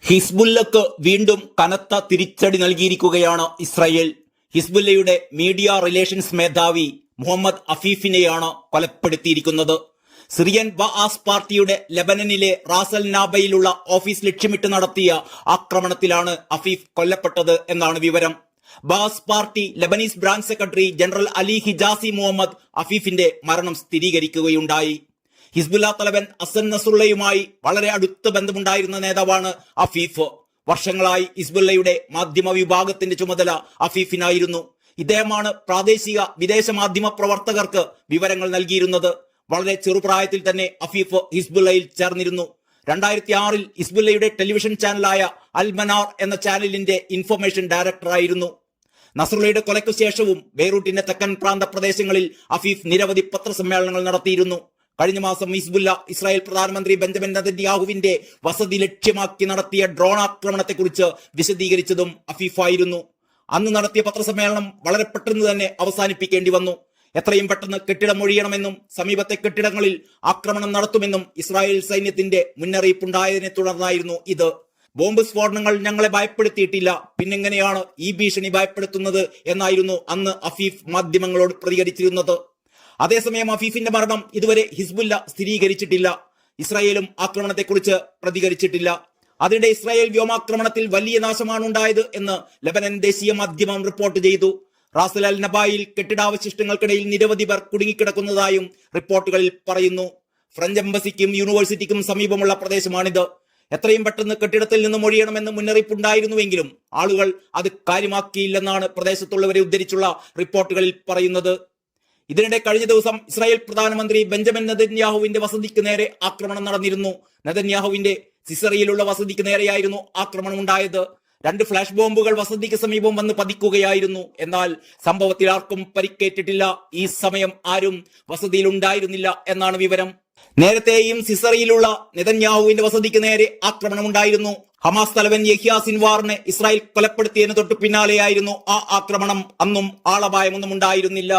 ഹിസ്ബുല്ലക്ക് വീണ്ടും കനത്ത തിരിച്ചടി നൽകിയിരിക്കുകയാണ് ഇസ്രായേൽ. ഹിസ്ബുല്ലയുടെ മീഡിയ റിലേഷൻസ് മേധാവി മുഹമ്മദ് അഫീഫിനെയാണ് കൊലപ്പെടുത്തിയിരിക്കുന്നത്. സിറിയൻ ബഅസ് പാർട്ടിയുടെ ലെബനനിലെ റാസൽ നാബയിലുള്ള ഓഫീസ് ലക്ഷ്യമിട്ട് നടത്തിയ ആക്രമണത്തിലാണ് അഫീഫ് കൊല്ലപ്പെട്ടത് എന്നാണ് വിവരം. Baath party Lebanese branch secretary general Ali Hijazi Muhammad അഫീഫിന്റെ മരണം സ്ഥിരീകരിക്കുകയുണ്ടായി. ഹിസ്ബുല്ല തലവൻ ഹസൻ നസ്രുള്ളയുമായി വളരെ അടുത്ത ബന്ധമുണ്ടായിരുന്ന നേതാവാണ് അഫീഫ്. വർഷങ്ങളായി ഹിസ്ബുല്ലയുടെ മാധ്യമ വിഭാഗത്തിന്റെ ചുമതല അഫീഫിനായിരുന്നു. ഇദ്ദേഹമാണ് പ്രാദേശിക വിദേശ മാധ്യമ പ്രവർത്തകർക്ക് വിവരങ്ങൾ നൽകിയിരുന്നത്. വളരെ ചെറുപ്രായത്തിൽ തന്നെ അഫീഫ് ഹിസ്ബുല്ലയിൽ ചേർന്നിരുന്നു. 2006 ഹിസ്ബുല്ലയുടെ ടെലിവിഷൻ ചാനലായ അൽ മനാർ എന്ന ചാനലിന്റെ ഇൻഫർമേഷൻ ഡയറക്ടറായിരുന്നു. നസ്രുള്ളയുടെ കൊലയ്ക്കു ശേഷവും ബെയ്റൂട്ടിന്റെ തെക്കൻ പ്രാന്ത പ്രദേശങ്ങളിൽ അഫീഫ് നിരവധി പത്രസമ്മേളനങ്ങൾ നടത്തിയിരുന്നു. കഴിഞ്ഞ മാസം ഹിസ്ബുല്ല ഇസ്രായേൽ പ്രധാനമന്ത്രി ബെഞ്ചമിൻ നെതന്യാഹുവിന്റെ വസതി ലക്ഷ്യമാക്കി നടത്തിയ ഡ്രോൺ ആക്രമണത്തെക്കുറിച്ച് വിശദീകരിച്ചതും അഫീഫായിരുന്നു. അന്ന് നടത്തിയ പത്രസമ്മേളനം വളരെ പെട്ടെന്ന് തന്നെ അവസാനിപ്പിക്കേണ്ടി വന്നു. എത്രയും പെട്ടെന്ന് കെട്ടിടം ഒഴിയണമെന്നും സമീപത്തെ കെട്ടിടങ്ങളിൽ ആക്രമണം നടത്തുമെന്നും ഇസ്രായേൽ സൈന്യത്തിന്റെ മുന്നറിയിപ്പുണ്ടായതിനെ തുടർന്നായിരുന്നു ഇത്. ബോംബ് സ്ഫോടനങ്ങൾ ഞങ്ങളെ ഭയപ്പെടുത്തിയിട്ടില്ല, പിന്നെങ്ങനെയാണ് ഈ ഭീഷണി ഭയപ്പെടുത്തുന്നത് എന്നായിരുന്നു അന്ന് അഫീഫ് മാധ്യമങ്ങളോട് പ്രതികരിച്ചിരുന്നത്. അതേസമയം അഫീഫിന്റെ മരണം ഇതുവരെ ഹിസ്ബുല്ല സ്ഥിരീകരിച്ചിട്ടില്ല. ഇസ്രായേലും ആക്രമണത്തെക്കുറിച്ച് പ്രതികരിച്ചിട്ടില്ല. അതിനിടെ ഇസ്രായേൽ വ്യോമാക്രമണത്തിൽ വലിയ നാശമാണ് ഉണ്ടായത് എന്ന് ലെബനൻ ദേശീയ മാധ്യമം റിപ്പോർട്ട് ചെയ്തു. റാസൽ അൽ നബായിൽ കെട്ടിടാവശിഷ്ടങ്ങൾക്കിടയിൽ നിരവധി പേർ കുടുങ്ങിക്കിടക്കുന്നതായും റിപ്പോർട്ടുകളിൽ പറയുന്നു. ഫ്രഞ്ച് എംബസിക്കും യൂണിവേഴ്സിറ്റിക്കും സമീപമുള്ള പ്രദേശമാണിത്. എത്രയും പെട്ടെന്ന് കെട്ടിടത്തിൽ നിന്നും ഒഴിയണമെന്ന് മുന്നറിയിപ്പുണ്ടായിരുന്നുവെങ്കിലും ആളുകൾ അത് കാര്യമാക്കിയില്ലെന്നാണ് പ്രദേശത്തുള്ളവരെ ഉദ്ധരിച്ചുള്ള റിപ്പോർട്ടുകളിൽ പറയുന്നത്. ഇതിനിടെ കഴിഞ്ഞ ദിവസം ഇസ്രായേൽ പ്രധാനമന്ത്രി ബെഞ്ചമിൻ നെതന്യാഹുവിന്റെ വസതിക്ക് നേരെ ആക്രമണം നടന്നിരുന്നു. നെതന്യാഹുവിന്റെ സിസറിയിലുള്ള വസതിക്ക് നേരെയായിരുന്നു ആക്രമണം ഉണ്ടായത്. 2 ഫ്ലാഷ് ബോംബുകൾ വസതിക്ക് സമീപം വന്ന് പതിക്കുകയായിരുന്നു. എന്നാൽ സംഭവത്തിൽ ആർക്കും പരിക്കേറ്റിട്ടില്ല. ഈ സമയം ആരും വസതിയിൽ ഉണ്ടായിരുന്നില്ല എന്നാണ് വിവരം. നേരത്തെയും സിസറിയിലുള്ള നെതന്യാഹുവിന്റെ വസതിക്ക് നേരെ ആക്രമണം ഉണ്ടായിരുന്നു. ഹമാസ് തലവൻ യഹ്യാ സിൻവാറിനെ ഇസ്രായേൽ കൊലപ്പെടുത്തിയതിന് തൊട്ടു പിന്നാലെയായിരുന്നു ആ ആക്രമണം. അന്നും ആളപായമൊന്നും ഉണ്ടായിരുന്നില്ല.